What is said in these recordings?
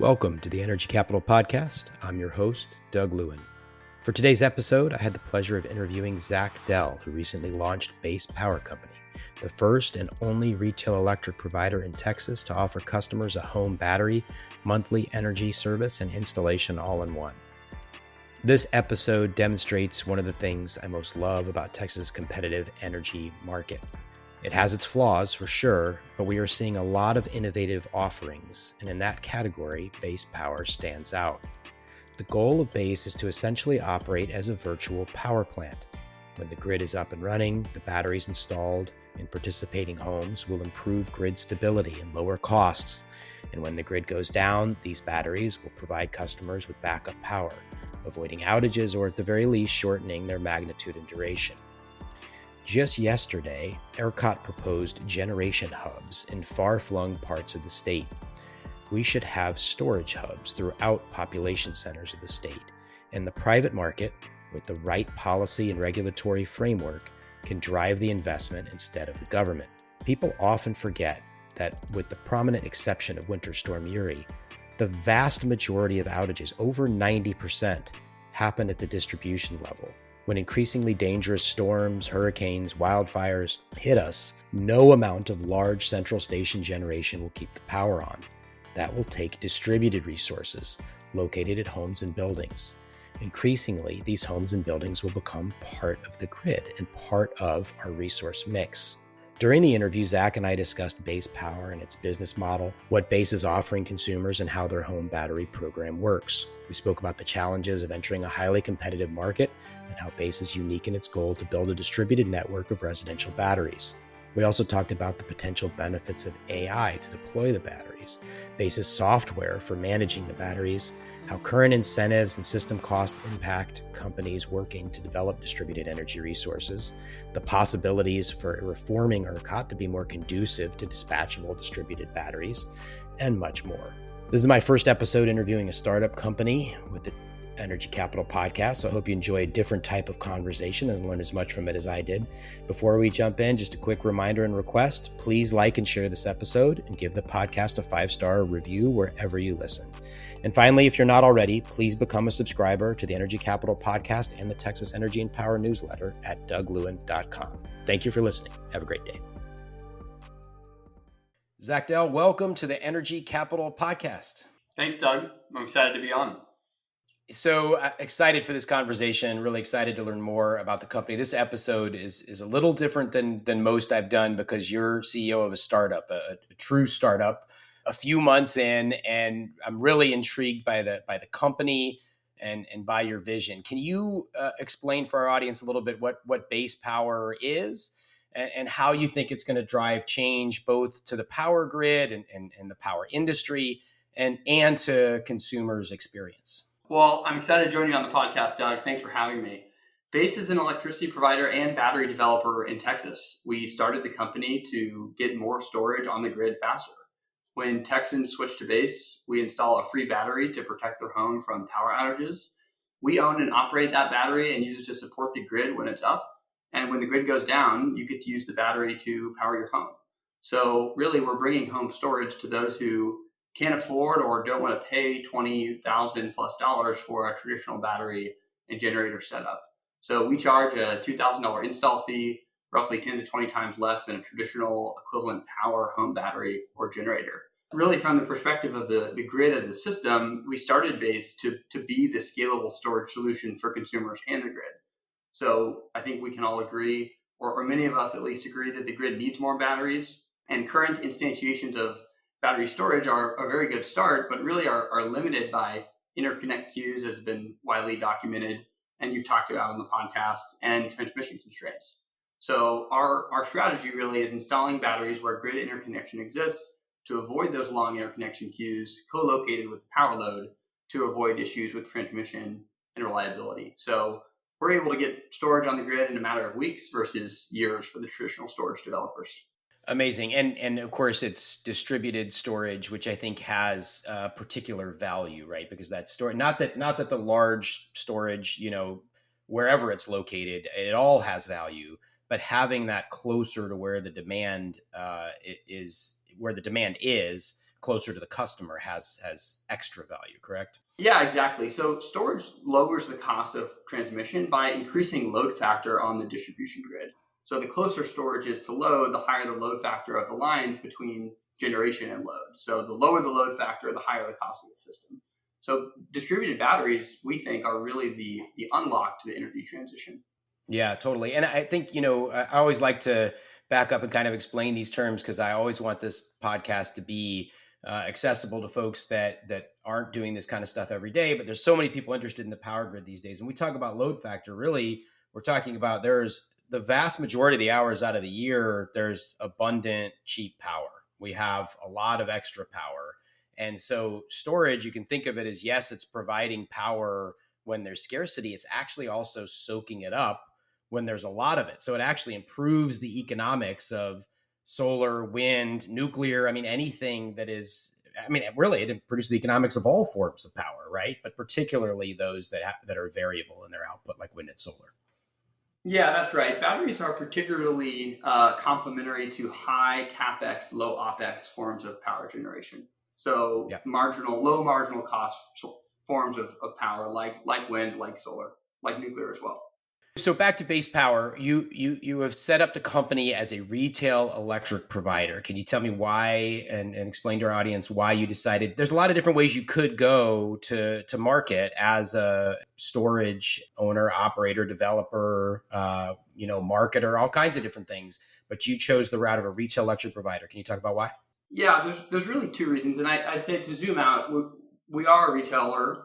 Welcome to the Energy Capital Podcast. I'm your host, Doug Lewin. For today's episode, I had the pleasure of interviewing Zach Dell, who recently launched Base Power Company, the first and only retail electric provider in Texas to offer customers a home battery, monthly energy service, and installation all in one. This episode demonstrates one of the things I most love about Texas' competitive energy market. It has its flaws for sure, but we are seeing a lot of innovative offerings, and in that category, Base Power stands out. The goal of Base is to essentially operate as a virtual power plant. When the grid is up and running, the batteries installed in participating homes will improve grid stability and lower costs. And when the grid goes down, these batteries will provide customers with backup power, avoiding outages or at the very least shortening their magnitude and duration. Just yesterday, ERCOT proposed generation hubs in far-flung parts of the state. We should have storage hubs throughout population centers of the state, and the private market, with the right policy and regulatory framework, can drive the investment instead of the government. People often forget that, with the prominent exception of Winter Storm Uri, the vast majority of outages, over 90%, happen at the distribution level. When increasingly dangerous storms, hurricanes, wildfires hit us, no amount of large central station generation will keep the power on. That will take distributed resources located at homes and buildings. Increasingly, these homes and buildings will become part of the grid and part of our resource mix. During the interview, Zach and I discussed Base Power and its business model, what Base is offering consumers, and how their home battery program works. We spoke about the challenges of entering a highly competitive market and how Base is unique in its goal to build a distributed network of residential batteries. We also talked about the potential benefits of AI to deploy the batteries, Base's software for managing the batteries, how current incentives and system cost impact companies working to develop distributed energy resources, the possibilities for reforming ERCOT to be more conducive to dispatchable distributed batteries, and much more. This is my first episode interviewing a startup company with the Energy Capital Podcast, so I hope you enjoy a different type of conversation and learn as much from it as I did. Before we jump in, just a quick reminder and request, please like and share this episode and give the podcast a 5-star review wherever you listen. And finally, if you're not already, please become a subscriber to the Energy Capital Podcast and the Texas Energy and Power newsletter at douglewin.com. Thank you for listening. Have a great day. Zach Dell, welcome to the Energy Capital Podcast. Thanks, Doug. I'm excited to be on. So excited for this conversation, really excited to learn more about the company. This episode is a little different than most I've done because you're CEO of a startup, a true startup, a few months in, and I'm really intrigued by the company and by your vision. Can you explain for our audience a little bit what Base Power is and how you think it's going to drive change both to the power grid and the power industry and to consumers' experience? Well, I'm excited to join you on the podcast, Doug. Thanks for having me. Base is an electricity provider and battery developer in Texas. We started the company to get more storage on the grid faster. When Texans switch to Base, we install a free battery to protect their home from power outages. We own and operate that battery and use it to support the grid when it's up. And when the grid goes down, you get to use the battery to power your home. So really, we're bringing home storage to those who can't afford or don't want to pay $20,000+ for a traditional battery and generator setup. So we charge a $2,000 install fee, roughly 10 to 20 times less than a traditional equivalent power home battery or generator. Really, from the perspective of the grid as a system, we started Base to be the scalable storage solution for consumers and the grid. So I think we can all agree, or many of us at least agree, that the grid needs more batteries, and current instantiations of battery storage are a very good start, but really are limited by interconnect queues, as has been widely documented, and you've talked about on the podcast, and transmission constraints. So our strategy really is installing batteries where grid interconnection exists to avoid those long interconnection queues co-located with the power load to avoid issues with transmission and reliability. So we're able to get storage on the grid in a matter of weeks versus years for the traditional storage developers. Amazing. And of course, it's distributed storage, which I think has particular value, right? Because that storage, not that the large storage, wherever it's located, it all has value, but having that closer to where the demand is closer to the customer has extra value, correct? Yeah, exactly. So storage lowers the cost of transmission by increasing load factor on the distribution grid. So the closer storage is to load, the higher the load factor of the lines between generation and load. So the lower the load factor, the higher the cost of the system. So distributed batteries, we think, are really the unlock to the energy transition. Yeah, totally. And I think, I always like to back up and kind of explain these terms because I always want this podcast to be accessible to folks that aren't doing this kind of stuff every day. But there's so many people interested in the power grid these days. And we talk about load factor. Really, we're talking about there's the vast majority of the hours out of the year, there's abundant, cheap power. We have a lot of extra power. And so storage, you can think of it as, yes, it's providing power when there's scarcity. It's actually also soaking it up when there's a lot of it. So it actually improves the economics of solar, wind, nuclear. I mean, anything that is, really, it produces the economics of all forms of power, right? But particularly those that are variable in their output, like wind and solar. Yeah, that's right. Batteries are particularly complementary to high capex, low opex forms of power generation. So Yeah. low marginal cost forms of power, like wind, like solar, like nuclear as well. So back to base power, you have set up the company as a retail electric provider. Can you tell me why and explain to our audience why you decided? There's a lot of different ways you could go to market as a storage owner, operator, developer, marketer, all kinds of different things. But you chose the route of a retail electric provider. Can you talk about why? Yeah, there's really two reasons, and I'd say to zoom out, we are a retailer.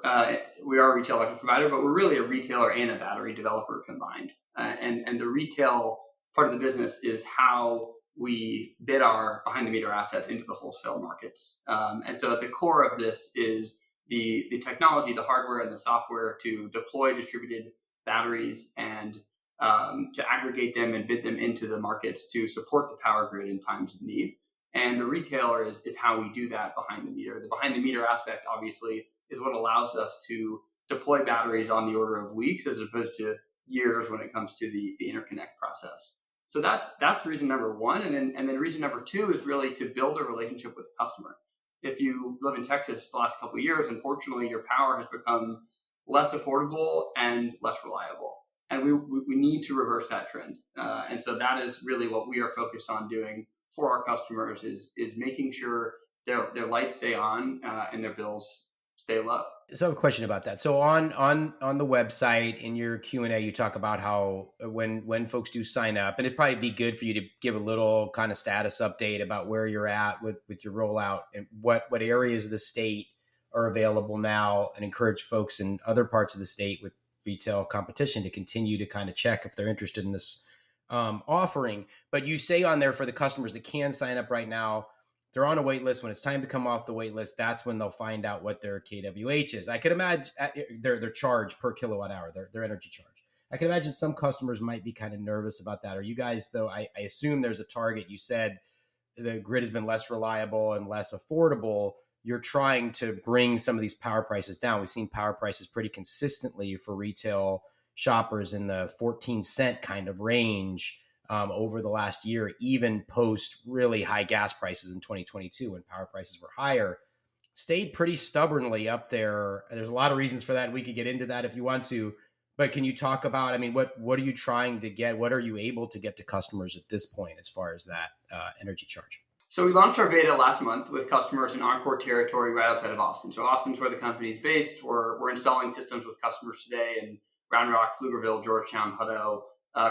We are a retail electric provider, but we're really a retailer and a battery developer combined. And the retail part of the business is how we bid our behind the meter assets into the wholesale markets. And so at the core of this is the technology, the hardware, and the software to deploy distributed batteries and to aggregate them and bid them into the markets to support the power grid in times of need. And the retailer is how we do that behind the meter. The behind the meter aspect, obviously, is what allows us to deploy batteries on the order of weeks as opposed to years when it comes to the interconnect process. So that's reason number one. And then reason number two is really to build a relationship with the customer. If you live in Texas the last couple of years, unfortunately, your power has become less affordable and less reliable. And we need to reverse that trend. And so that is really what we are focused on doing for our customers is making sure their lights stay on and their bills stay low. So I have a question about that. So on the website in your Q&A, you talk about how when folks do sign up, and it'd probably be good for you to give a little kind of status update about where you're at with your rollout and what areas of the state are available now, and encourage folks in other parts of the state with retail competition to continue to kind of check if they're interested in this offering. But you say on there for the customers that can sign up right now, they're on a wait list. When it's time to come off the wait list, that's when they'll find out what their KWH is. I could imagine their charge per kilowatt hour, their energy charge. I can imagine some customers might be kind of nervous about that. Are you guys, though, I assume there's a target. You said the grid has been less reliable and less affordable. You're trying to bring some of these power prices down. We've seen power prices pretty consistently for retail shoppers in the 14-cent kind of range over the last year, even post really high gas prices in 2022 when power prices were higher, stayed pretty stubbornly up there. There's a lot of reasons for that. We could get into that if you want to, but can you talk about, what are you trying to get? What are you able to get to customers at this point as far as that energy charge? So we launched our beta last month with customers in Encore territory right outside of Austin. So Austin's where the company is based. We're installing systems with customers today in Round Rock, Pflugerville, Georgetown, Hutto,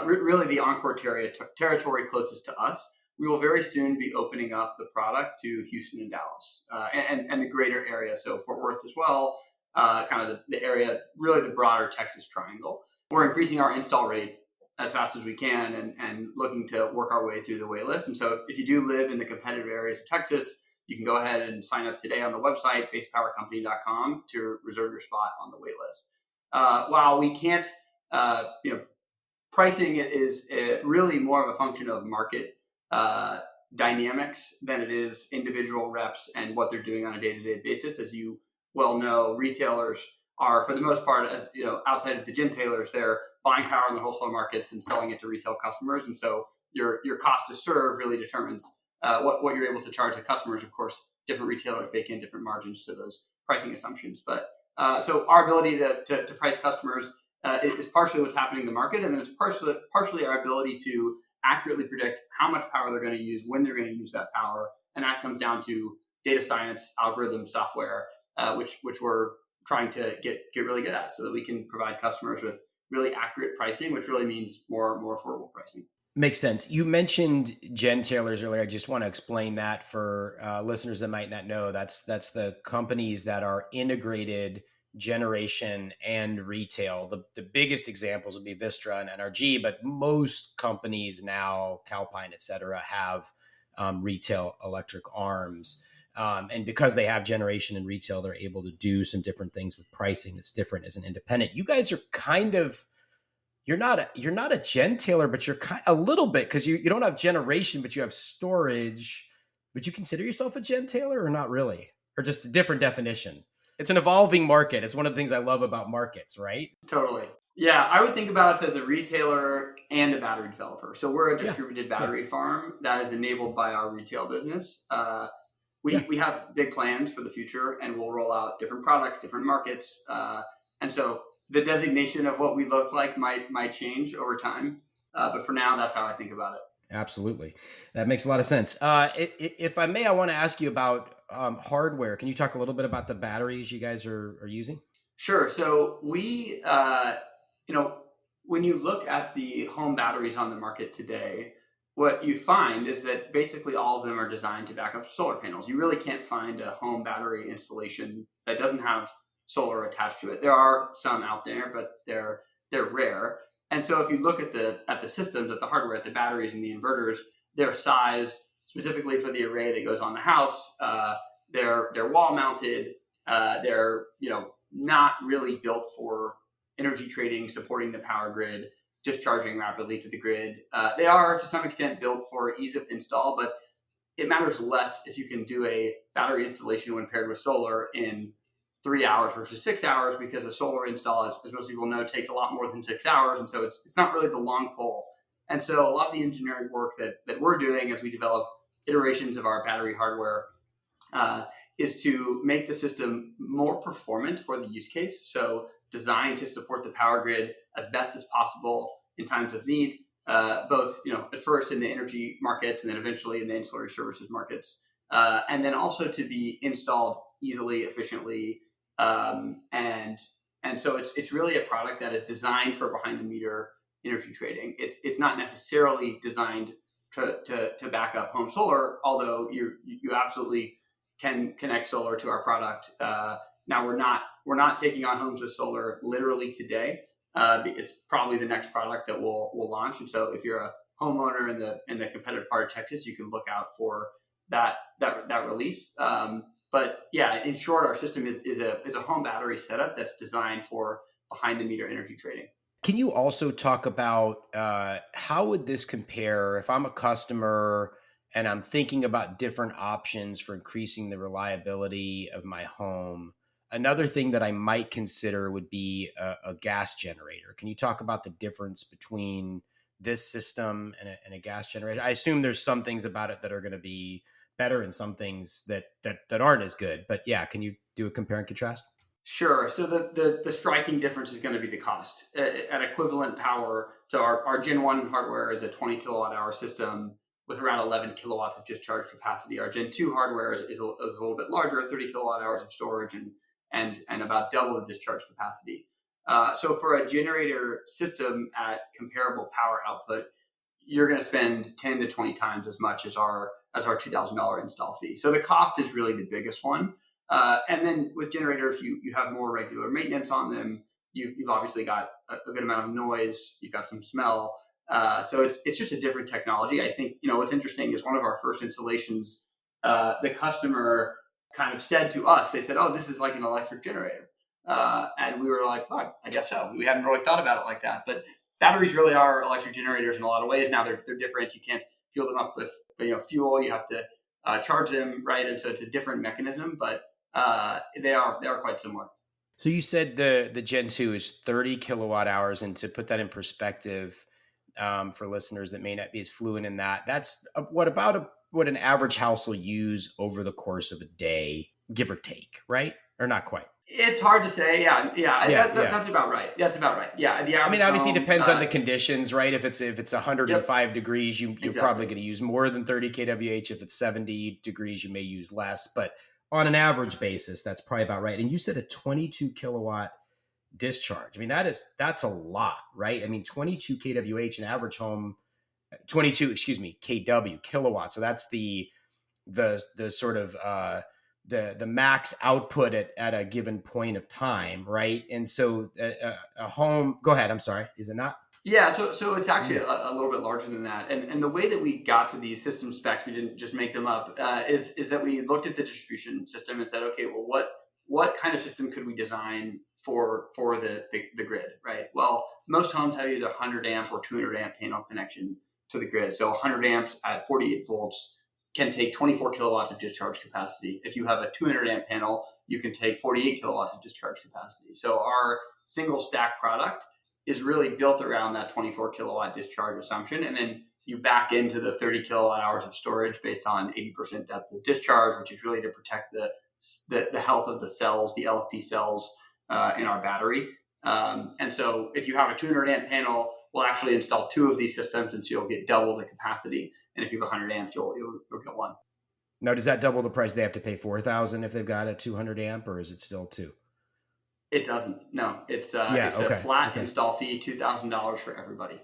really the Encore territory closest to us. We will very soon be opening up the product to Houston and Dallas and the greater area. So Fort Worth as well, kind of the area, really the broader Texas triangle. We're increasing our install rate as fast as we can and looking to work our way through the wait list. And so if you do live in the competitive areas of Texas, you can go ahead and sign up today on the website, basepowercompany.com, to reserve your spot on the wait list. While we can't, pricing is really more of a function of market dynamics than it is individual reps and what they're doing on a day-to-day basis. As you well know, retailers are, for the most part, as outside of the gin-tailers, they're buying power in the wholesale markets and selling it to retail customers. And so your cost to serve really determines what you're able to charge the customers, of course, different retailers bake in different margins to those pricing assumptions. But so our ability to price customers is partially what's happening in the market, and then it's partially our ability to accurately predict how much power they're going to use, when they're going to use that power, and that comes down to data science, algorithm, software, which we're trying to get really good at, so that we can provide customers with really accurate pricing, which really means more affordable pricing. Makes sense. You mentioned gentailers earlier. I just want to explain that for listeners that might not know. That's the companies that are integrated generation and retail. The biggest examples would be Vistra and NRG, but most companies now, Calpine, et cetera, have retail electric arms. And because they have generation and retail, they're able to do some different things with pricing that's different as an independent. You guys are kind of, you're not a gentailer, but you're a little bit, because you don't have generation, but you have storage. Would you consider yourself a gentailer or not really? Or just a different definition? It's an evolving market. It's one of the things I love about markets, right? Totally. Yeah, I would think about us as a retailer and a battery developer. So we're a distributed battery farm that is enabled by our retail business. We have big plans for the future, and we'll roll out different products, different markets. And so the designation of what we look like might change over time. But for now, that's how I think about it. Absolutely. That makes a lot of sense. If I may, I want to ask you about hardware. Can you talk a little bit about the batteries you guys are using? Sure. So we, when you look at the home batteries on the market today, what you find is that basically all of them are designed to back up solar panels. You really can't find a home battery installation that doesn't have solar attached to it. There are some out there, but they're rare. And so if you look at the systems, at the hardware, at the batteries and the inverters, they're sized specifically for the array that goes on the house. They're wall mounted. They're not really built for energy trading, supporting the power grid, discharging rapidly to the grid. They are to some extent built for ease of install, but it matters less if you can do a battery installation when paired with solar in 3 hours versus 6 hours, because a solar install, as most people know, takes a lot more than 6 hours. And so it's not really the long pole. And so a lot of the engineering work that we're doing as we develop iterations of our battery hardware is to make the system more performant for the use case. So designed to support the power grid as best as possible in times of need, both at first in the energy markets and then eventually in the ancillary services markets, and then also to be installed easily, efficiently. And so it's really a product that is designed for behind the meter energy trading. It's not necessarily designed to back up home solar, although you absolutely can connect solar to our product. Now we're not taking on homes with solar literally today. It's probably the next product that we'll launch. And so if you're a homeowner in the competitive part of Texas, you can look out for that release. But yeah, in short, our system is a home battery setup that's designed for behind the meter energy trading. Can you also talk about how would this compare if I'm a customer and I'm thinking about different options for increasing the reliability of my home? Another thing that I might consider would be a gas generator. Can you talk about the difference between this system and a gas generator? I assume there's some things about it that are going to be better and some things that aren't as good. But yeah, can you do a compare and contrast? Sure. So the striking difference is going to be the cost. At equivalent power, so our Gen 1 hardware is a 20 kilowatt hour system with around 11 kilowatts of discharge capacity. Our Gen 2 hardware is a little bit larger, 30 kilowatt hours of storage and about double the discharge capacity. So for a generator system at comparable power output, you're going to spend 10 to 20 times as much as our $2,000 install fee. So the cost is really the biggest one. And then with generators, you have more regular maintenance on them. You've obviously got a good amount of noise. You've got some smell. So it's just a different technology. I think, what's interesting is one of our first installations, the customer kind of said to us, they said, "Oh, this is like an electric generator." And we were like, "Oh, I guess so." We hadn't really thought about it like that. But batteries really are electric generators in a lot of ways. Now they're different. You can't fuel them up with fuel. You have to charge them, right? And so it's a different mechanism, but they are quite similar. So you said the Gen 2 is 30 kilowatt hours, and to put that in perspective for listeners that may not be as fluent in that, that's about what an average house will use over the course of a day, give or take, right? Or not quite? It's hard to say. Yeah, That's about right. That's about right. Yeah, the I mean, average obviously, it home. depends on the conditions, right? If it's Yep, 105 degrees, you're probably exactly. going to use more than 30 kWh. If it's 70 degrees, you may use less. But on an average basis, that's probably about right. And you said a 22 kilowatt discharge. I mean, that's a lot, right? I mean, 22 kWh, an average home, 22, excuse me, kW, kilowatts. So that's the sort of the max output at a given point of time, right? And so a home. Go ahead. I'm sorry. Is it not? Yeah, so it's actually Yeah. a little bit larger than that, and the way that we got to these system specs, we didn't just make them up. Is that we looked at the distribution system and said, okay, well, what kind of system could we design for the grid, right? Well, most homes have either 100 amp or 200 amp panel connection to the grid. So 100 amps at 48 volts can take 24 kilowatts of discharge capacity. If you have a 200 amp panel, you can take 48 kilowatts of discharge capacity. So our single stack product is really built around that 24 kilowatt discharge assumption. And then you back into the 30 kilowatt hours of storage based on 80% depth of discharge, which is really to protect the health of the cells, the LFP cells in our battery. And so if you have a 200 amp panel, we'll actually install two of these systems, and so you'll get double the capacity. And if you have 100 amps, you'll get one. Now, does that double the price? They have to pay $4,000 if they've got a 200 amp, or is it still two? It doesn't. No, it's Yeah. a Okay. flat Okay. install fee, $2,000 for everybody.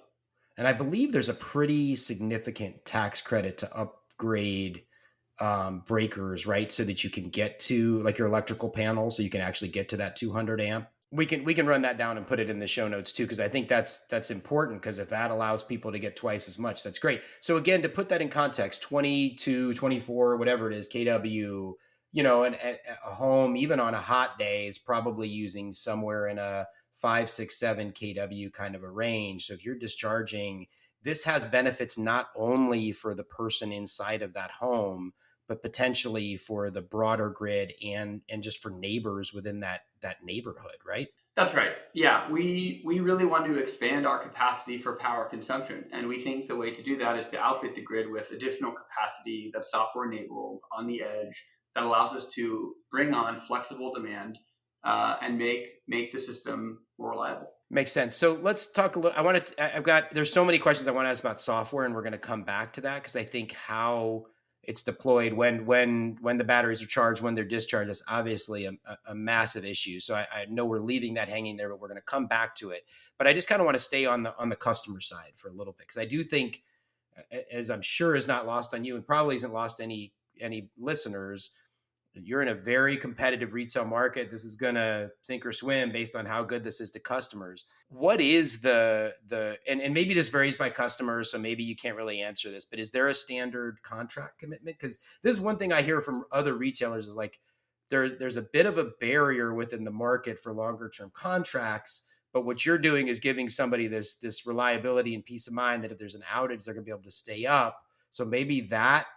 And I believe there's a pretty significant tax credit to upgrade breakers, right? So that you can get to like your electrical panel, so you can actually get to that 200 amp. We can run that down and put it in the show notes too, because I think that's important, because if that allows people to get twice as much, that's great. So again, to put that in context, 22, 24, whatever it is, kW, and a home, even on a hot day, is probably using somewhere in a 5, 6, 7 kW kind of a range. So if you're discharging, this has benefits not only for the person inside of that home, but potentially for the broader grid and just for neighbors within that neighborhood, right? That's right. Yeah, we really want to expand our capacity for power consumption, and we think the way to do that is to outfit the grid with additional capacity that's software enabled on the edge that allows us to bring on flexible demand and make the system more reliable. Makes sense. So let's talk a little. There's so many questions I want to ask about software, and we're going to come back to that, because I think how it's deployed, when the batteries are charged, when they're discharged, is obviously a massive issue. So I know we're leaving that hanging there, but we're going to come back to it. But I just kind of want to stay on the customer side for a little bit, because I do think, as I'm sure is not lost on you, and probably isn't lost any listeners, you're in a very competitive retail market. This is going to sink or swim based on how good this is to customers. What is and maybe this varies by customer, so maybe you can't really answer this, but is there a standard contract commitment? Because this is one thing I hear from other retailers, is like there's a bit of a barrier within the market for longer term contracts. But what you're doing is giving somebody this reliability and peace of mind that if there's an outage, they're going to be able to stay up. So maybe that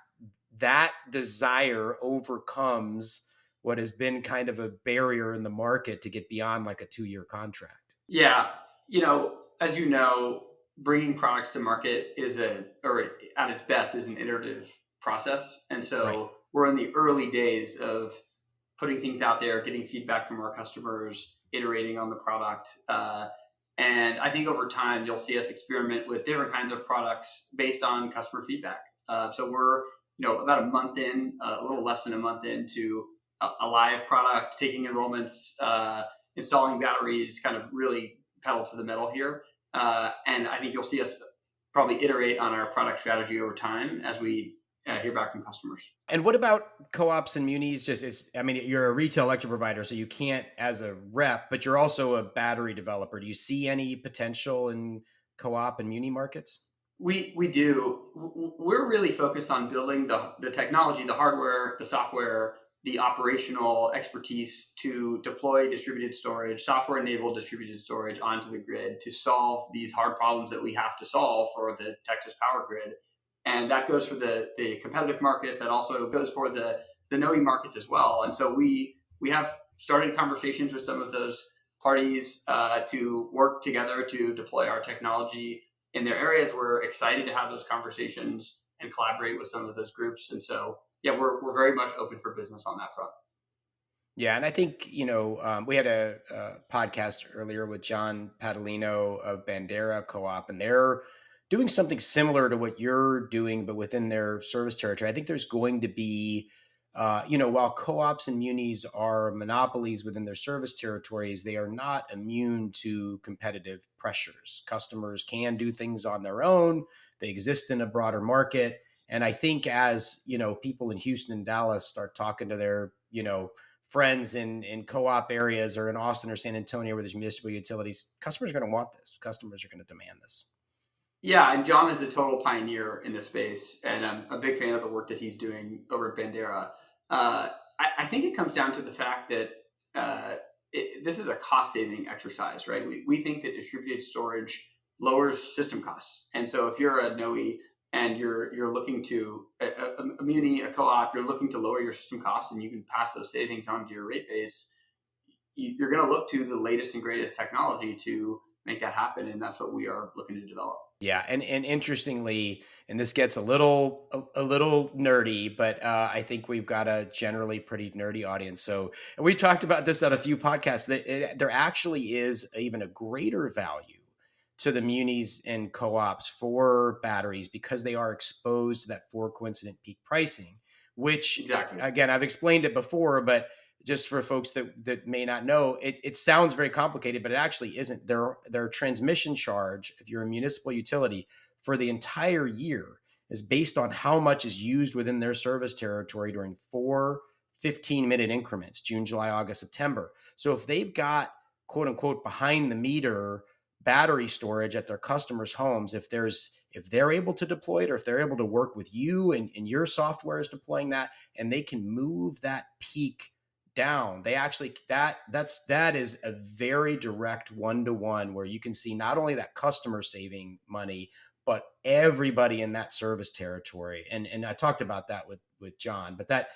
desire overcomes what has been kind of a barrier in the market to get beyond like a 2-year contract. Yeah, as you know, bringing products to market or at its best, is an iterative process, and so Right. we're in the early days of putting things out there, getting feedback from our customers, iterating on the product. And I think over time, you'll see us experiment with different kinds of products based on customer feedback. So we're, about a month in, a little less than a month into a live product, taking enrollments, installing batteries, kind of really pedal to the metal here. And I think you'll see us probably iterate on our product strategy over time as we hear back from customers. And what about co-ops and munis? You're a retail electric provider, so you can't as a rep, but you're also a battery developer. Do you see any potential in co-op and muni markets? We do. We're really focused on building the technology, the hardware, the software, the operational expertise to deploy distributed storage, software-enabled distributed storage onto the grid to solve these hard problems that we have to solve for the Texas power grid. And that goes for the competitive markets. That also goes for the knowing markets as well. And so we have started conversations with some of those parties to work together to deploy our technology in their areas. We're excited to have those conversations. and collaborate with some of those groups. And so, yeah, we're very much open for business on that front. Yeah, and I think we had a podcast earlier with John Padalino of Bandera Co-op, and they're doing something similar to what you're doing, but within their service territory. I think there's going to be, while co-ops and munis are monopolies within their service territories, they are not immune to competitive pressures. Customers can do things on their own. They exist in a broader market, and I think as people in Houston and Dallas start talking to their friends in co-op areas or in Austin or San Antonio where there's municipal utilities, customers are going to want this. Customers are going to demand this. Yeah, and John is the total pioneer in this space, and I'm a big fan of the work that he's doing over at Bandera. I think it comes down to the fact that this is a cost-saving exercise, right? We think that distributed storage lowers system costs, and so if you're a NOE and you're looking to a muni, a co-op, you're looking to lower your system costs, and you can pass those savings on to your rate base, you're going to look to the latest and greatest technology to make that happen, and that's what we are looking to develop. Yeah, and interestingly, and this gets a little nerdy, but I think we've got a generally pretty nerdy audience. So, and we talked about this on a few podcasts. That there actually is even a greater value to the munis and co-ops for batteries because they are exposed to that for coincident peak pricing. Which, exactly. Again, I've explained it before, but just for folks that may not know, it sounds very complicated, but it actually isn't. Their transmission charge, if you're a municipal utility, for the entire year is based on how much is used within their service territory during 4 15-minute increments, June, July, August, September. So if they've got quote unquote behind the meter battery storage at their customers' homes, if they're able to deploy it, or if they're able to work with you and your software is deploying that, and they can move that peak down, they actually that is a very direct one-to-one where you can see not only that customer saving money, but everybody in that service territory. And I talked about that with John, but that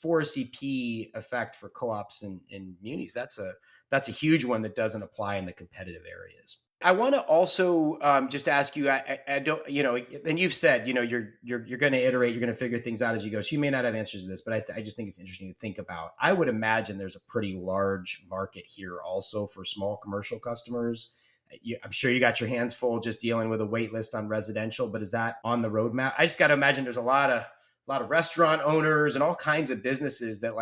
4CP effect for co-ops and munis, that's a huge one that doesn't apply in the competitive areas. I want to also just ask you, I don't, and you've said, you're going to iterate, you're going to figure things out as you go. So you may not have answers to this, but I just think it's interesting to think about. I would imagine there's a pretty large market here also for small commercial customers. I'm sure you got your hands full just dealing with a wait list on residential, but is that on the roadmap? I just got to imagine there's a lot of restaurant owners and all kinds of businesses that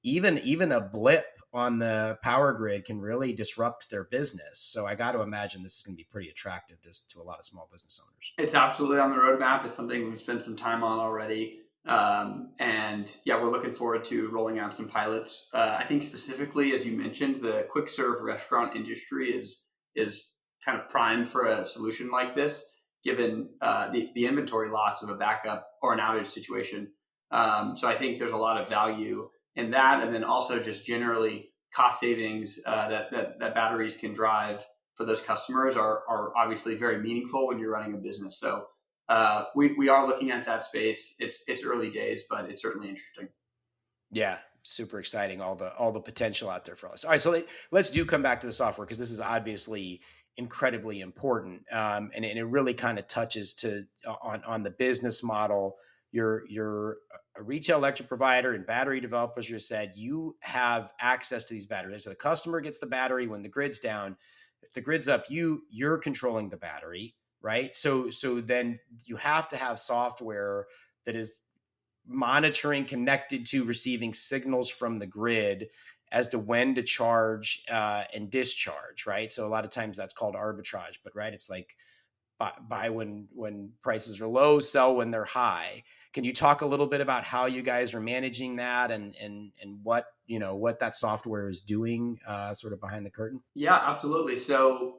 even a blip on the power grid can really disrupt their business. So I got to imagine this is going to be pretty attractive to a lot of small business owners. It's absolutely on the roadmap. It's something we've spent some time on already. And yeah, we're looking forward to rolling out some pilots. I think specifically, as you mentioned, the quick serve restaurant industry is kind of primed for a solution like this, given the inventory loss of a backup or an outage situation. So I think there's a lot of value in that, and then also just generally cost savings that batteries can drive for those customers are obviously very meaningful when you're running a business. So we are looking at that space. It's early days, but it's certainly interesting. Yeah, super exciting. All the potential out there for us. All right, so let's come back to the software because this is obviously incredibly important, and it really kind of touches on the business model. You're a retail electric provider and battery developers. You said you have access to these batteries. So the customer gets the battery when the grid's down. If the grid's up, you're controlling the battery, right? So then you have to have software that is monitoring, connected to receiving signals from the grid as to when to charge and discharge, right? So a lot of times that's called arbitrage, but right, it's like buy when prices are low, sell when they're high. Can you talk a little bit about how you guys are managing that and what that software is doing sort of behind the curtain? Yeah, absolutely. So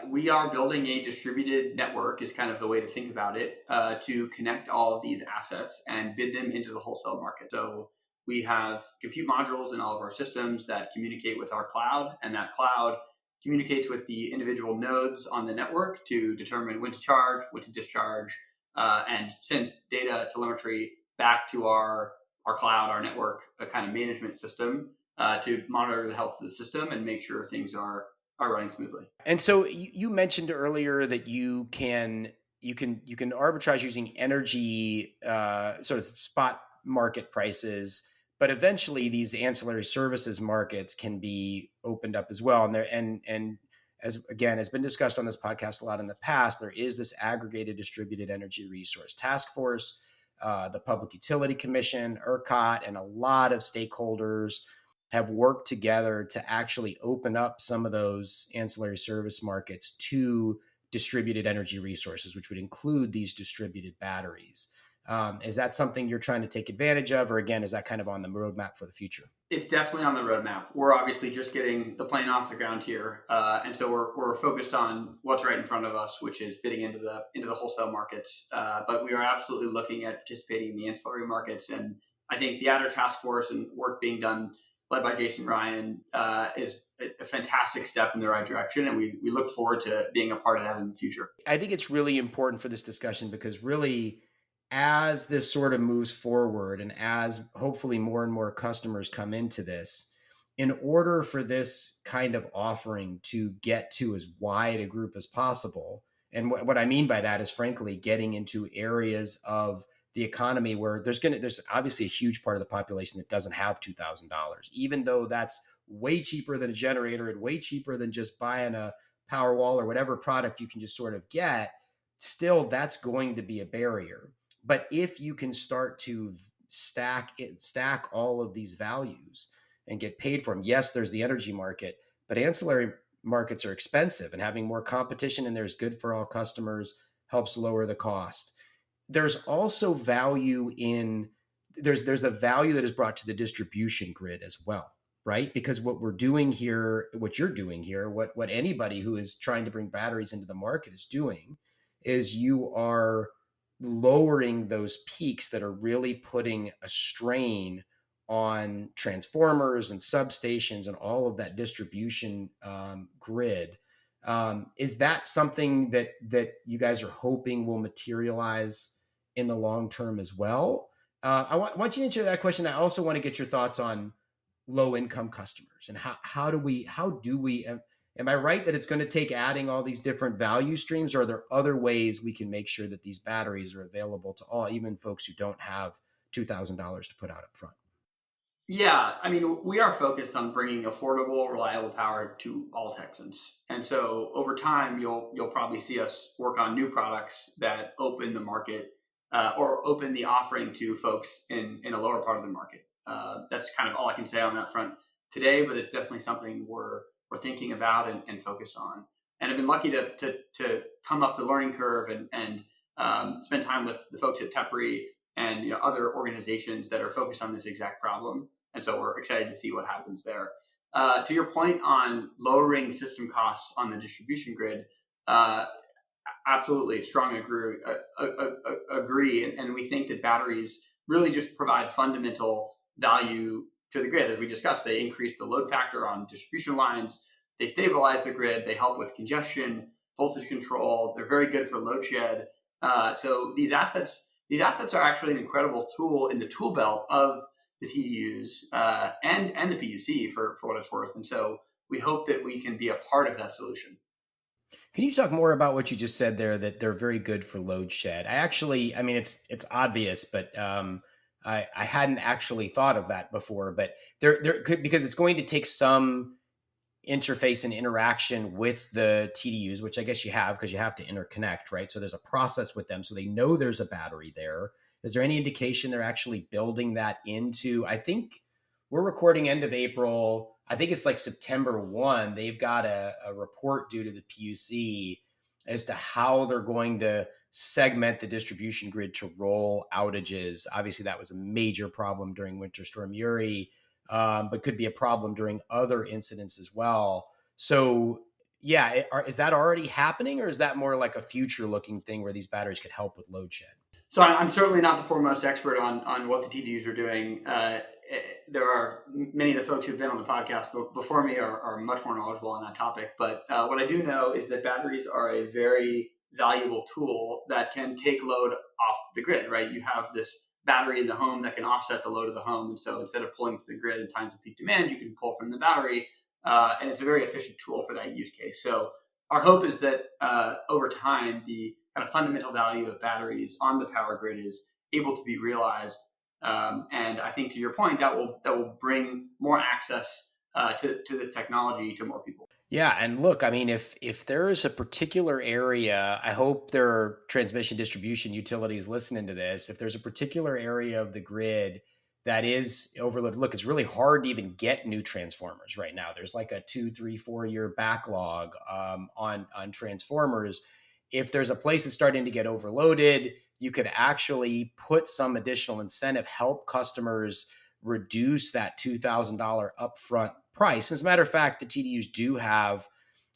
we are building a distributed network is kind of the way to think about it, to connect all of these assets and bid them into the wholesale market. So we have compute modules in all of our systems that communicate with our cloud, and that cloud communicates with the individual nodes on the network to determine when to charge, when to discharge, and sends data telemetry back to our cloud, our network, a kind of management system to monitor the health of the system and make sure things are running smoothly. And so you mentioned earlier that you can you can arbitrage using energy sort of spot market prices, but eventually these ancillary services markets can be opened up as well. And there and as again has been discussed on this podcast a lot in the past, there is this aggregated distributed energy resource task force, the Public Utility Commission, ERCOT, and a lot of stakeholders have worked together to actually open up some of those ancillary service markets to distributed energy resources, which would include these distributed batteries. Is that something you're trying to take advantage of, or again, is that kind of on the roadmap for the future? It's definitely on the roadmap. We're obviously just getting the plane off the ground here, and so we're focused on what's right in front of us, which is bidding into the wholesale markets. But we are absolutely looking at participating in the ancillary markets, and I think the Adder Task Force and work being done, led by Jason Ryan, is a fantastic step in the right direction, and we look forward to being a part of that in the future. I think it's really important for this discussion because really, as this sort of moves forward and as hopefully more and more customers come into this, in order for this kind of offering to get to as wide a group as possible, and what I mean by that is frankly getting into areas of the economy where there's obviously a huge part of the population that doesn't have $2,000, even though that's way cheaper than a generator and way cheaper than just buying a Powerwall or whatever product you can just sort of get. Still, that's going to be a barrier. But if you can start to stack all of these values and get paid for them, yes, there's the energy market, but ancillary markets are expensive, and having more competition and there's good for all customers helps lower the cost. There's also value in there's a value that is brought to the distribution grid as well, right? Because what we're doing here, what you're doing here, what anybody who is trying to bring batteries into the market is doing, is you are lowering those peaks that are really putting a strain on transformers and substations and all of that distribution grid. Is that something that you guys are hoping will materialize in the long term as well? I want you to answer that question. I also want to get your thoughts on low income customers and how do we am I right that it's going to take adding all these different value streams, or are there other ways we can make sure that these batteries are available to all, even folks who don't have $2,000 to put out up front? Yeah, I mean, we are focused on bringing affordable, reliable power to all Texans, and so over time, you'll probably see us work on new products that open the market or open the offering to folks in a lower part of the market. That's kind of all I can say on that front today, but it's definitely something we're thinking about and focused on. And I've been lucky to come up the learning curve and spend time with the folks at Tepri and other organizations that are focused on this exact problem. And so we're excited to see what happens there. To your point on lowering system costs on the distribution grid, absolutely strong agree. And we think that batteries really just provide fundamental value to the grid. As we discussed, they increase the load factor on distribution lines. They stabilize the grid. They help with congestion, voltage control. They're very good for load shed. So these assets are actually an incredible tool in the tool belt of the TDUs and the PUC for what it's worth. And so we hope that we can be a part of that solution. Can you talk more about what you just said there, that they're very good for load shed? I mean, it's obvious, but I hadn't actually thought of that before. But there could, because it's going to take some interface and interaction with the TDUs, which I guess you have because you have to interconnect, right? So there's a process with them, so they know there's a battery there. Is there any indication they're actually building that into? I think we're recording end of April. I think it's like September 1. They've got a report due to the PUC as to how they're going to segment the distribution grid to roll outages. Obviously, that was a major problem during Winter Storm Uri, but could be a problem during other incidents as well. So, yeah, is that already happening, or is that more like a future-looking thing where these batteries could help with load shed? So I'm certainly not the foremost expert on what the TDUs are doing. There are many of the folks who've been on the podcast before me are much more knowledgeable on that topic. But what I do know is that batteries are a very valuable tool that can take load off the grid, right? You have this battery in the home that can offset the load of the home. And so instead of pulling from the grid in times of peak demand, you can pull from the battery. And it's a very efficient tool for that use case. So our hope is that over time, the kind of fundamental value of batteries on the power grid is able to be realized. And I think, to your point, that will bring more access to this technology to more people. Yeah, and look, I mean, if there is a particular area, I hope there are transmission distribution utilities listening to this. If there's a particular area of the grid that is overloaded, look, it's really hard to even get new transformers right now. There's like a 2, 3, 4 year backlog on transformers. If there's a place that's starting to get overloaded, you could actually put some additional incentive, help customers reduce that $2,000 upfront price. As a matter of fact, the TDUs do have,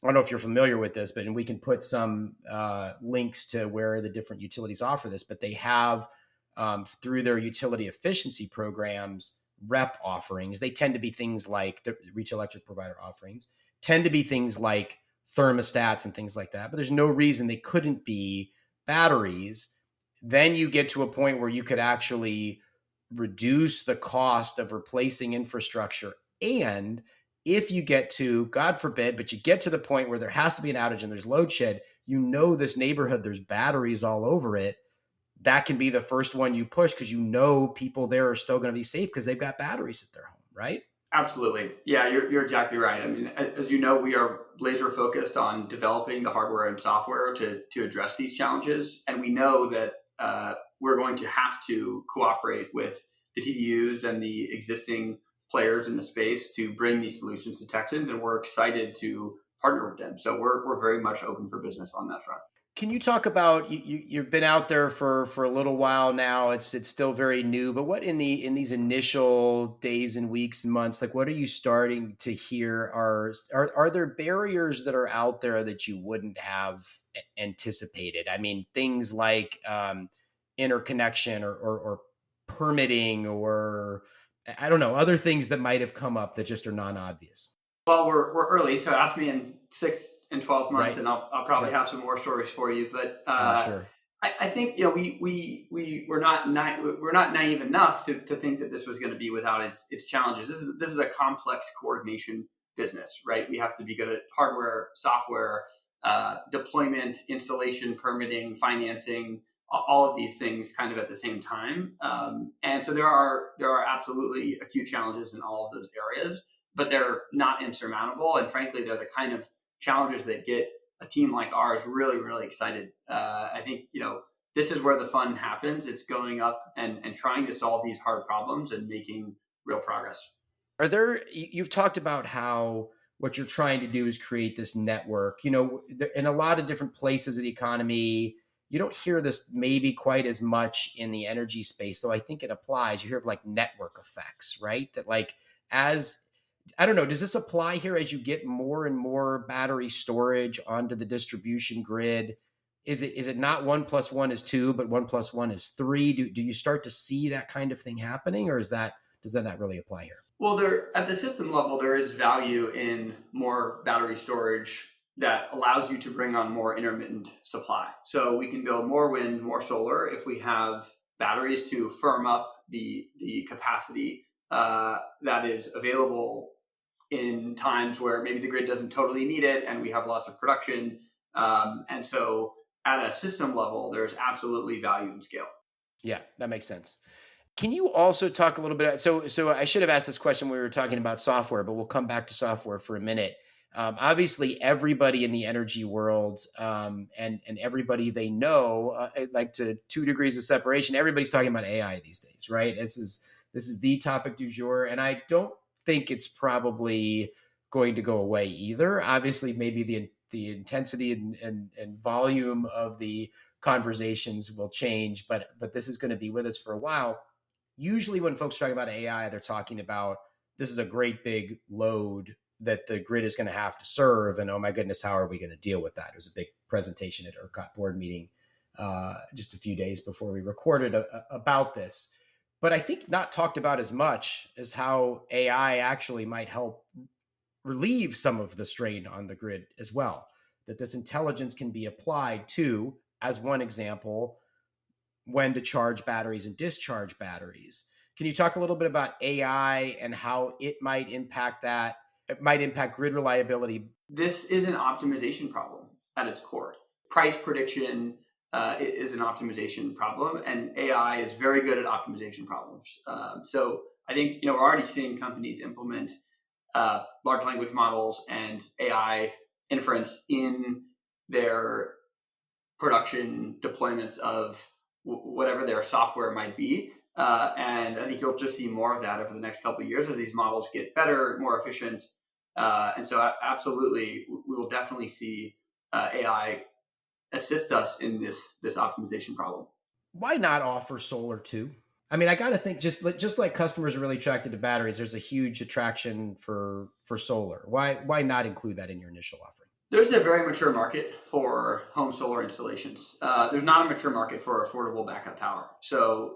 I don't know if you're familiar with this, but and we can put some links to where the different utilities offer this, but they have through their utility efficiency programs, rep offerings. They tend to be things like the retail electric provider offerings, tend to be things like thermostats and things like that. But there's no reason they couldn't be batteries. Then you get to a point where you could actually reduce the cost of replacing infrastructure. And if you get to, God forbid, but you get to the point where there has to be an outage and there's load shed, this neighborhood, there's batteries all over it. That can be the first one you push because people there are still going to be safe because they've got batteries at their home, right? Absolutely. Yeah, you're exactly right. I mean, as you know, we are laser focused on developing the hardware and software to address these challenges. And we know that we're going to have to cooperate with the TDUs and the existing players in the space to bring these solutions to Texans. And we're excited to partner with them. So we're very much open for business on that front. Can you talk about you've been out there for a little while now? It's still very new, but what in these initial days and weeks and months, like what are you starting to hear are there barriers that are out there that you wouldn't have anticipated? I mean, things like interconnection or permitting, or I don't know, other things that might have come up that just are non-obvious. Well, we're early, so ask me in 6 and 12 months, Right. and I'll probably have some more stories for you. But I'm sure. I think we're not naive enough to think that this was going to be without its challenges. This is a complex coordination business, right? We have to be good at hardware, software, deployment, installation, permitting, financing, all of these things kind of at the same time. And so there are absolutely acute challenges in all of those areas, but they're not insurmountable. And frankly, they're the kind of challenges that get a team like ours really, really excited. I think, this is where the fun happens. It's going up and trying to solve these hard problems and making real progress. You've talked about how what you're trying to do is create this network, in a lot of different places of the economy. You don't hear this maybe quite as much in the energy space, though I think it applies. You hear of like network effects, right? That like I don't know, does this apply here as you get more and more battery storage onto the distribution grid? Is it not 1+1 is 2, but 1+1 is 3? Do you start to see that kind of thing happening, or does that not really apply here? Well, at the system level, there is value in more battery storage that allows you to bring on more intermittent supply. So we can build more wind, more solar if we have batteries to firm up the capacity that is available in times where maybe the grid doesn't totally need it and we have lots of production. And so at a system level, there's absolutely value in scale. Yeah, that makes sense. Can you also talk a little bit? So I should have asked this question when we were talking about software, but we'll come back to software for a minute. Obviously, everybody in the energy world and everybody they know, like to 2 degrees of separation, everybody's talking about AI these days, right? This is the topic du jour, and I don't think it's probably going to go away either. Obviously, maybe the intensity and volume of the conversations will change, but this is going to be with us for a while. Usually when folks talk about AI, they're talking about this is a great big load that the grid is going to have to serve. And oh my goodness, how are we going to deal with that? It was a big presentation at ERCOT board meeting just a few days before we recorded about this. But I think not talked about as much as how AI actually might help relieve some of the strain on the grid as well. That this intelligence can be applied to, as one example, when to charge batteries and discharge batteries. Can you talk a little bit about AI and how it might impact that? It might impact grid reliability. This is an optimization problem at its core. Price prediction, is an optimization problem, and AI is very good at optimization problems. So I think we're already seeing companies implement large language models and AI inference in their production deployments of whatever their software might be. And I think you'll just see more of that over the next couple of years as these models get better, more efficient. And so absolutely, we will definitely see AI assist us in this optimization problem. Why not offer solar too? I mean, I got to think just like customers are really attracted to batteries, there's a huge attraction for solar. Why not include that in your initial offering? There's a very mature market for home solar installations. There's not a mature market for affordable backup power. So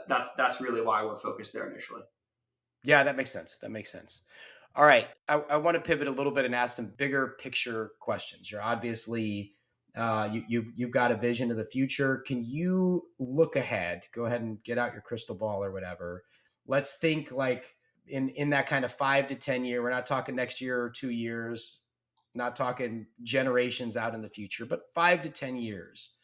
that's really why we're focused there initially. Yeah, that makes sense. All right. I want to pivot a little bit and ask some bigger picture questions. You're obviously you've got a vision of the future. Can you look ahead? Go ahead and get out your crystal ball or whatever. Let's think like in that kind of 5 to 10 year. We're not talking next year or 2 years, not talking generations out in the future, but 5 to 10 years.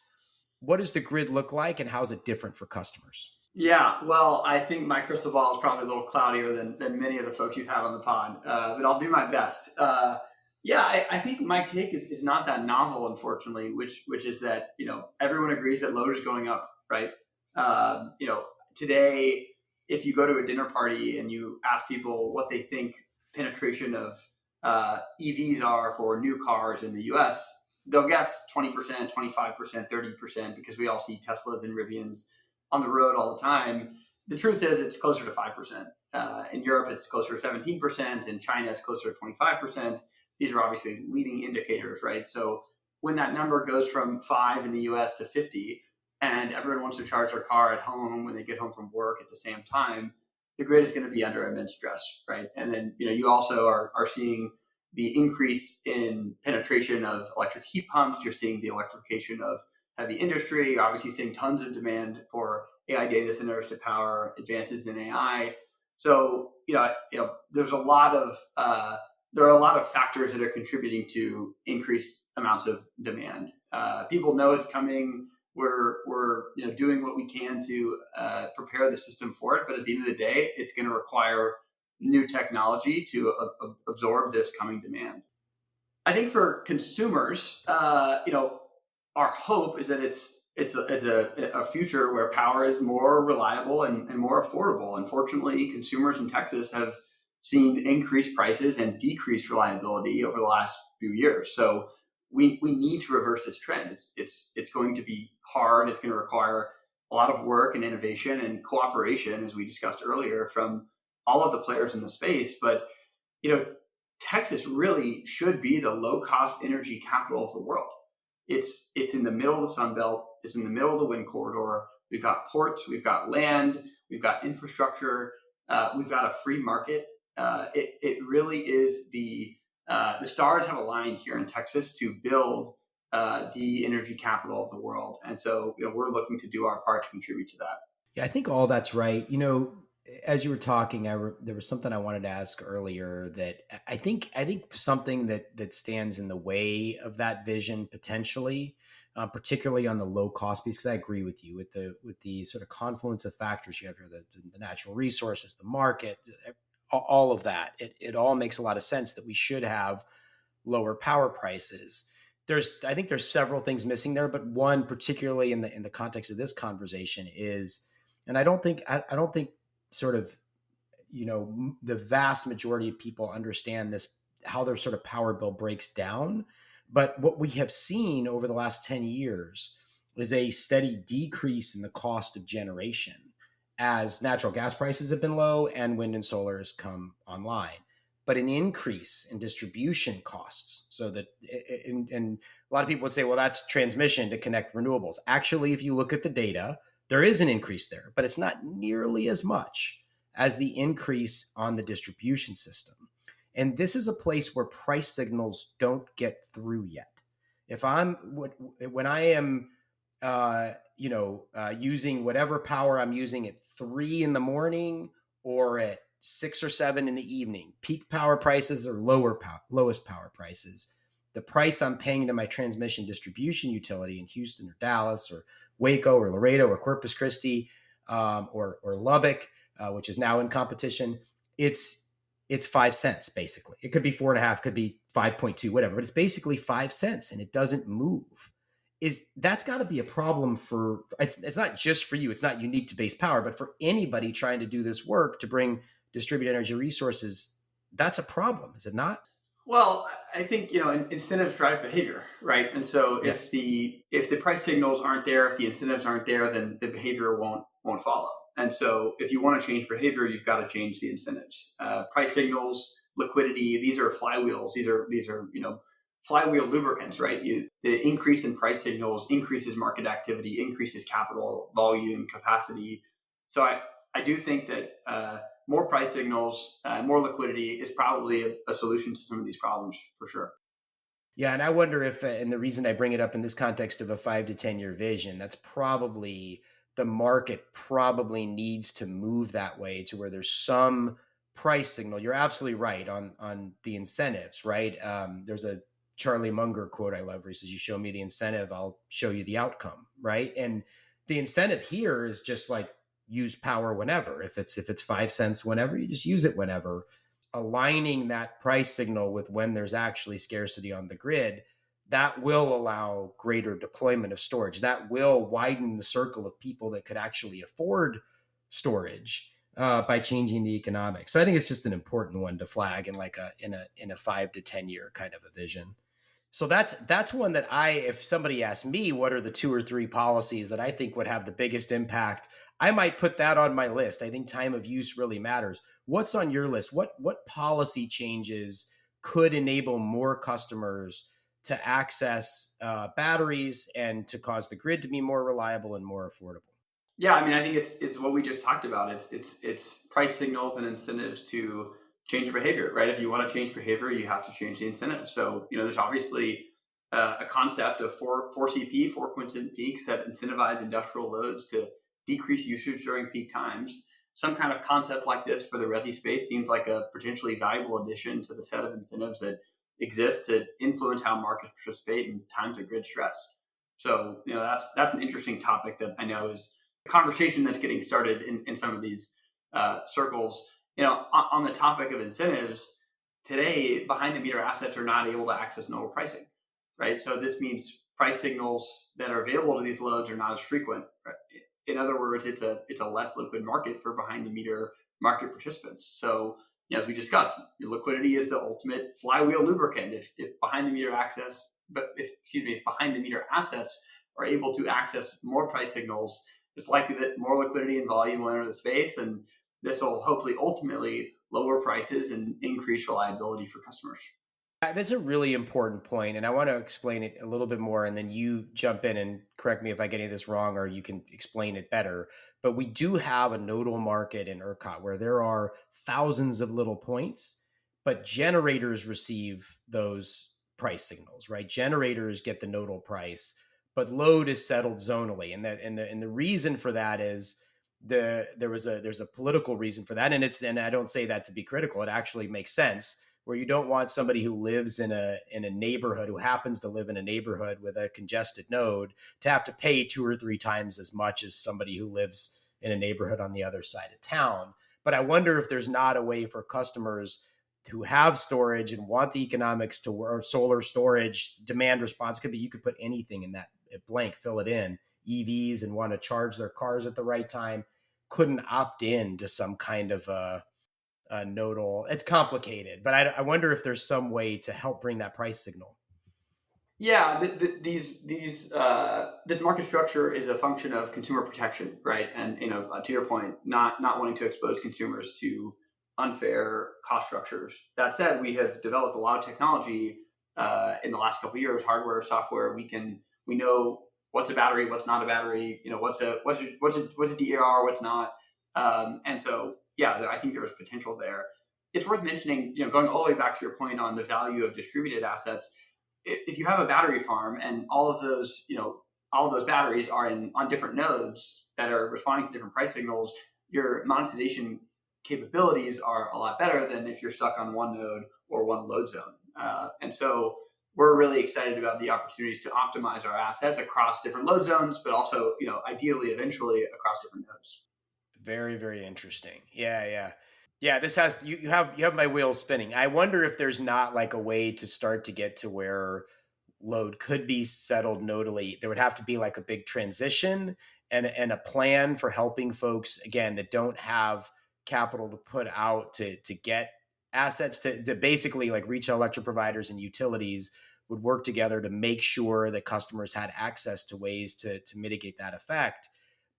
What does the grid look like, and how is it different for customers? Yeah, well, I think my crystal ball is probably a little cloudier than many of the folks you've had on the pod, but I'll do my best. I think my take is not that novel, unfortunately, which is that everyone agrees that load is going up, right? Today, if you go to a dinner party and you ask people what they think penetration of EVs are for new cars in the U.S., they'll guess 20%, 25%, 30%, because we all see Teslas and Rivians on the road all the time. The truth is it's closer to 5%. In Europe, it's closer to 17%. In China, it's closer to 25%. These are obviously leading indicators, right? So when that number goes from 5 in the US to 50, and everyone wants to charge their car at home when they get home from work at the same time, the grid is going to be under immense stress, right? And then you also are seeing the increase in penetration of electric heat pumps. You're seeing the electrification of heavy industry. You're obviously seeing tons of demand for AI data centers to power advances in AI. So there's a lot of there are a lot of factors that are contributing to increased amounts of demand. People know it's coming. We're doing what we can to prepare the system for it. But at the end of the day, it's going to require new technology to absorb this coming demand. I think for consumers, our hope is that it's a future where power is more reliable and more affordable. Unfortunately, consumers in Texas have seen increased prices and decreased reliability over the last few years. So we need to reverse this trend. It's going to be hard. It's going to require a lot of work and innovation and cooperation, as we discussed earlier, from all of the players in the space. But Texas really should be the low-cost energy capital of the world. It's in the middle of the Sun Belt. It's in the middle of the wind corridor. We've got ports. We've got land. We've got infrastructure. We've got a free market. It really is the stars have aligned here in Texas to build the energy capital of the world. And so we're looking to do our part to contribute to that. Yeah, I think all that's right. As you were talking, there was something I wanted to ask earlier that I think something that stands in the way of that vision potentially, particularly on the low cost piece, because I agree with you with the sort of confluence of factors you have here, the natural resources, the market, all of that. It all makes a lot of sense that we should have lower power prices. I think there's several things missing there, but one particularly in the context of this conversation is, and I don't think sort of, the vast majority of people understand this, how their sort of power bill breaks down. But what we have seen over the last 10 years is a steady decrease in the cost of generation as natural gas prices have been low and wind and solar has come online, but an increase in distribution costs. So that, and a lot of people would say, well, that's transmission to connect renewables. Actually, if you look at the data, there is an increase there, but it's not nearly as much as the increase on the distribution system. And this is a place where price signals don't get through yet. When I am, using whatever power I'm using at 3 a.m. or at 6 or 7 in the evening, peak power prices or lowest power prices, the price I'm paying to my transmission distribution utility in Houston or Dallas or Waco or Laredo or Corpus Christi, or Lubbock, which is now in competition, it's 5 cents basically. It could be 4.5, could be 5.2, whatever, but it's basically 5 cents and it doesn't move. That's got to be a problem for it's not just for you. It's not unique to base power, but for anybody trying to do this work to bring distributed energy resources, that's a problem, is it not? Well, I think incentives drive behavior, right? And so Yes. if the price signals aren't there, if the incentives aren't there, then the behavior won't follow. And so if you want to change behavior, you've got to change the incentives. Price signals, liquidity, these are flywheels. These are flywheel lubricants, right? The increase in price signals increases market activity, increases capital volume, capacity. So I do think that more price signals, more liquidity is probably a solution to some of these problems for sure. Yeah, and I wonder if, and the reason I bring it up in this context of a 5 to 10 year vision, that's probably the market probably needs to move that way to where there's some price signal. You're absolutely right on the incentives, right? There's a Charlie Munger quote I love where he says, "You show me the incentive, I'll show you the outcome," right? And the incentive here is just like use power whenever. If it's 5 cents whenever, you just use it whenever. Aligning that price signal with when there's actually scarcity on the grid, that will allow greater deployment of storage. That will widen the circle of people that could actually afford storage by changing the economics. So I think it's just an important one to flag in like a 5 to 10 year kind of a vision. So that's one that if somebody asked me what are the 2 or 3 policies that I think would have the biggest impact, I might put that on my list. I think time of use really matters. What's on your list? What policy changes could enable more customers to access batteries and to cause the grid to be more reliable and more affordable? Yeah, I mean, I think it's what we just talked about. It's price signals and incentives to change your behavior, right? If you want to change behavior, you have to change the incentives. So there's obviously a concept of 4CP, 4 coincident peaks, that incentivize industrial loads to decrease usage during peak times. Some kind of concept like this for the resi space seems like a potentially valuable addition to the set of incentives that exist to influence how markets participate in times of grid stress. So that's an interesting topic that I know is a conversation that's getting started in some of these circles. On the topic of incentives, today behind the meter assets are not able to access nodal pricing, right? So this means price signals that are available to these loads are not as frequent. Right? In other words, it's a less liquid market for behind the meter market participants. So as we discussed, liquidity is the ultimate flywheel lubricant. If behind the meter if behind the meter assets are able to access more price signals, it's likely that more liquidity and volume will enter the space, and this will hopefully ultimately lower prices and increase reliability for customers. That's a really important point, and I want to explain it a little bit more, and then you jump in and correct me if I get any of this wrong, or you can explain it better. But we do have a nodal market in ERCOT where there are thousands of little points, but generators receive those price signals, right? Generators get the nodal price, but load is settled zonally, and the reason for that is there's a political reason for that, and I don't say that to be critical. It actually makes sense where you don't want somebody who lives in a neighborhood, who happens to live in a neighborhood with a congested node, to have to pay 2 or 3 times as much as somebody who lives in a neighborhood on the other side of town. But I wonder if there's not a way for customers who have storage and want the economics to work, solar storage, demand response, could be, you could put anything in that blank, fill it in, EVs, and want to charge their cars at the right time, couldn't opt in to some kind of nodal. It's complicated, but I wonder if there's some way to help bring that price signal. Yeah, this market structure is a function of consumer protection, right? And to your point, not wanting to expose consumers to unfair cost structures. That said, we have developed a lot of technology in the last couple of years, hardware, software. We know what's a battery, what's not a battery. What's a DER, what's not. And so, yeah, I think there is potential there. It's worth mentioning, going all the way back to your point on the value of distributed assets. If you have a battery farm and all of those batteries are on different nodes that are responding to different price signals, your monetization capabilities are a lot better than if you're stuck on one node or one load zone. And so we're really excited about the opportunities to optimize our assets across different load zones, but also, ideally, eventually across different nodes. Very, very interesting. Yeah, yeah. Yeah, this has you have my wheels spinning. I wonder if there's not like a way to start to get to where load could be settled nodally. There would have to be like a big transition and a plan for helping folks again that don't have capital to put out to get assets to basically like retail electric providers and utilities would work together to make sure that customers had access to ways to mitigate that effect.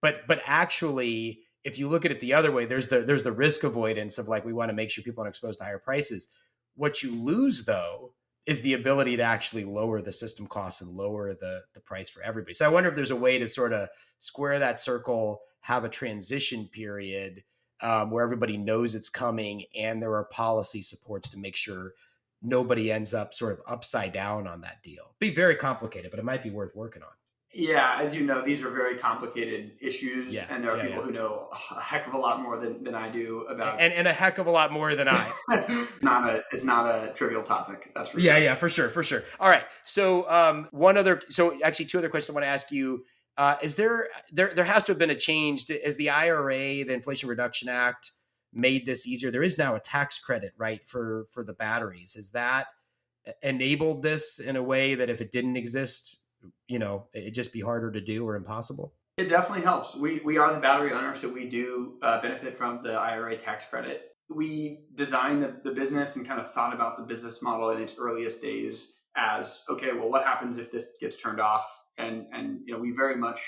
But actually, if you look at it the other way, there's the risk avoidance of like we want to make sure people aren't exposed to higher prices. What you lose though is the ability to actually lower the system costs and lower the price for everybody. So I wonder if there's a way to sort of square that circle, have a transition period where everybody knows it's coming and there are policy supports to make sure nobody ends up sort of upside down on that deal. Be very complicated, but it might be worth working on. Yeah, as you know, these are very complicated issues, Yeah, and there are yeah, people yeah. who know a heck of a lot more than I do about. And a heck of a lot more than I. It's not a trivial topic, that's for Yeah, sure. yeah, for sure, for sure. All right. So so actually two other questions I want to ask you. Is there has to have been a change as the IRA, the Inflation Reduction Act, made this easier? There is now a tax credit, right, for the batteries. Has that enabled this in a way that if it didn't exist, it'd just be harder to do or impossible? It definitely helps. We are the battery owner, so we do benefit from the IRA tax credit. We designed the business and kind of thought about the business model in its earliest days as, okay, well, what happens if this gets turned off? And we very much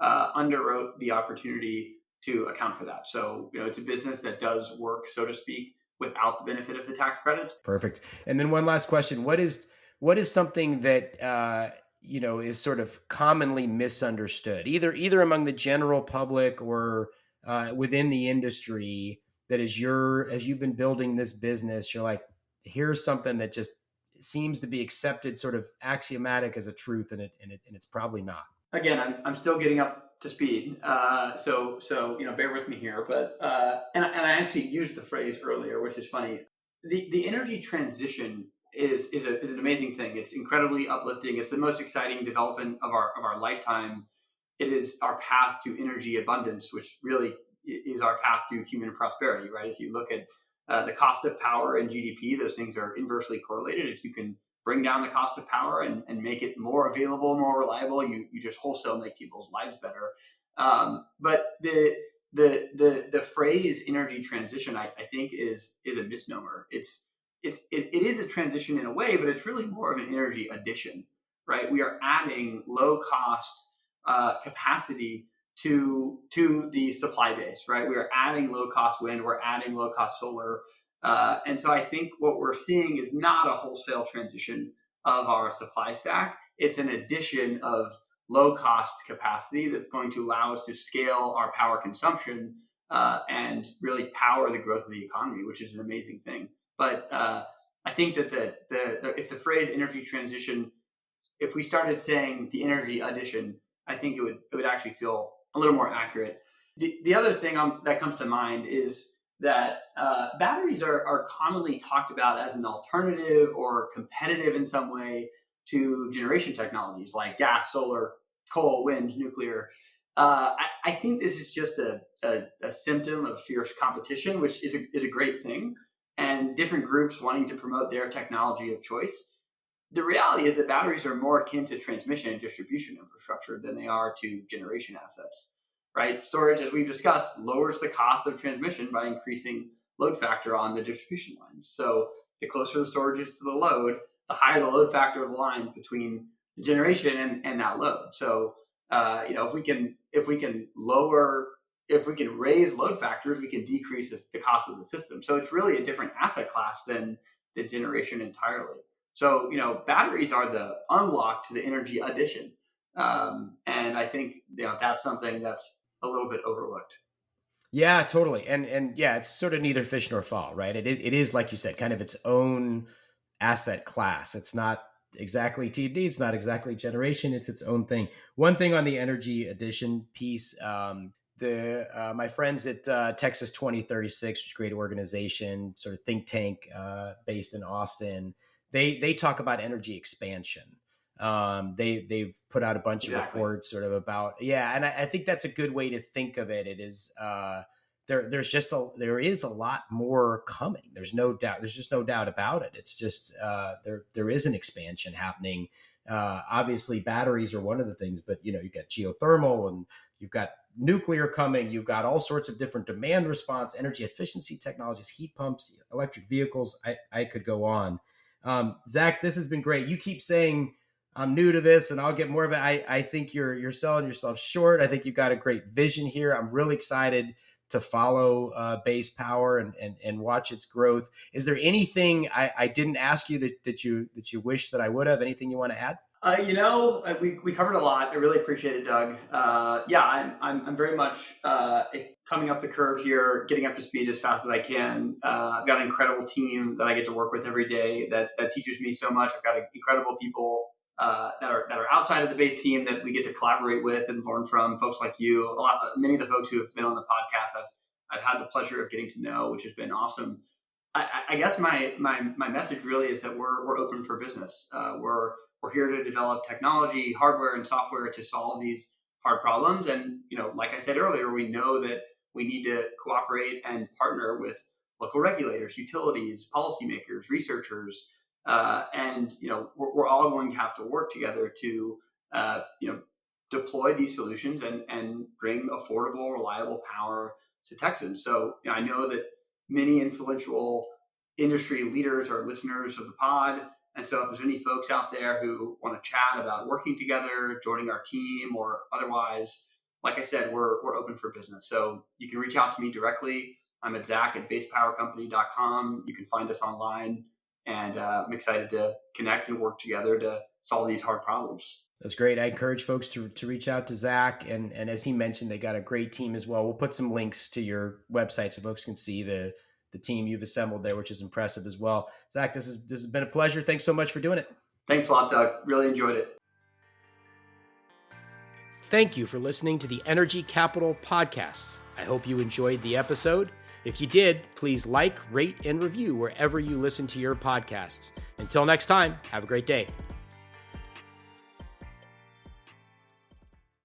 underwrote the opportunity to account for that. So it's a business that does work, so to speak, without the benefit of the tax credits. Perfect. And then one last question: what is something that is sort of commonly misunderstood, either among the general public or within the industry, that as you've been building this business, you're like, here's something that just seems to be accepted, sort of axiomatic as a truth, and it's probably not. Again, I'm still getting up to speed, so bear with me here. But and I actually used the phrase earlier, which is funny. The energy transition is an amazing thing. It's incredibly uplifting. It's the most exciting development of our lifetime. It is our path to energy abundance, which really is our path to human prosperity. Right? If you look at the cost of power and GDP, those things are inversely correlated. If you can bring down the cost of power and make it more available, more reliable, you just wholesale make people's lives better. But the phrase energy transition, I think, is a misnomer. It is a transition in a way, but it's really more of an energy addition, right? We are adding low cost capacity to the supply base, right? We are adding low cost wind, we're adding low cost solar. And so I think what we're seeing is not a wholesale transition of our supply stack. It's an addition of low cost capacity that's going to allow us to scale our power consumption and really power the growth of the economy, which is an amazing thing. But I think that if the phrase energy transition, if we started saying the energy addition, I think it would actually feel a little more accurate. The other thing that comes to mind is that batteries are commonly talked about as an alternative or competitive in some way to generation technologies like gas, solar, coal, wind, nuclear. I think this is just a symptom of fierce competition, which is a great thing, and different groups wanting to promote their technology of choice. The reality is that batteries are more akin to transmission and distribution infrastructure than they are to generation assets, right? Storage, as we've discussed, lowers the cost of transmission by increasing load factor on the distribution lines. So the closer the storage is to the load, the higher the load factor of the line between the generation and that load. So if we can raise load factors, we can decrease the cost of the system. So it's really a different asset class than the generation entirely. So batteries are the unlock to the energy addition, and I think that's something that's a little bit overlooked. Yeah, totally. And yeah, it's sort of neither fish nor fowl, right? It is like you said, kind of its own asset class. It's not exactly TD, it's not exactly generation, it's its own thing. One thing on the energy addition piece, the my friends at Texas 2036, which is a great organization, sort of think tank based in Austin, they talk about energy expansion. They've put out a bunch of reports sort of about, and I think that's a good way to think of it. It is, there is a lot more coming. There's no doubt. There's just no doubt about it. It's just, there is an expansion happening. Obviously batteries are one of the things, but you've got geothermal and you've got nuclear coming. You've got all sorts of different demand response, energy efficiency technologies, heat pumps, electric vehicles. I could go on. Zach, this has been great. You keep saying I'm new to this and I'll get more of it. I think you're selling yourself short. I think you've got a great vision here. I'm really excited to follow Base Power and watch its growth. Is there anything I didn't ask you that you wish that I would have? Anything you want to add? We covered a lot. I really appreciate it, Doug. I'm very much coming up the curve here, getting up to speed as fast as I can. I've got an incredible team that I get to work with every day that teaches me so much. I've got incredible people that are outside of the Base team that we get to collaborate with and learn from. Folks like you, many of the folks who have been on the podcast, I've had the pleasure of getting to know, which has been awesome. I guess my message really is that we're open for business. We're here to develop technology, hardware, and software to solve these hard problems. And, like I said earlier, we know that we need to cooperate and partner with local regulators, utilities, policymakers, researchers. And we're all going to have to work together to, deploy these solutions and bring affordable, reliable power to Texans. So I know that many influential industry leaders are listeners of the pod. And so if there's any folks out there who want to chat about working together, joining our team, or otherwise, like I said, we're open for business. So you can reach out to me directly. I'm at Zach@basepowercompany.com. You can find us online. And I'm excited to connect and work together to solve these hard problems. That's great. I encourage folks to reach out to Zach. And as he mentioned, they got a great team as well. We'll put some links to your website so folks can see the team you've assembled there, which is impressive as well. Zach, this has been a pleasure. Thanks so much for doing it. Thanks a lot, Doug. Really enjoyed it. Thank you for listening to the Energy Capital Podcast. I hope you enjoyed the episode. If you did, please like, rate, and review wherever you listen to your podcasts. Until next time, have a great day.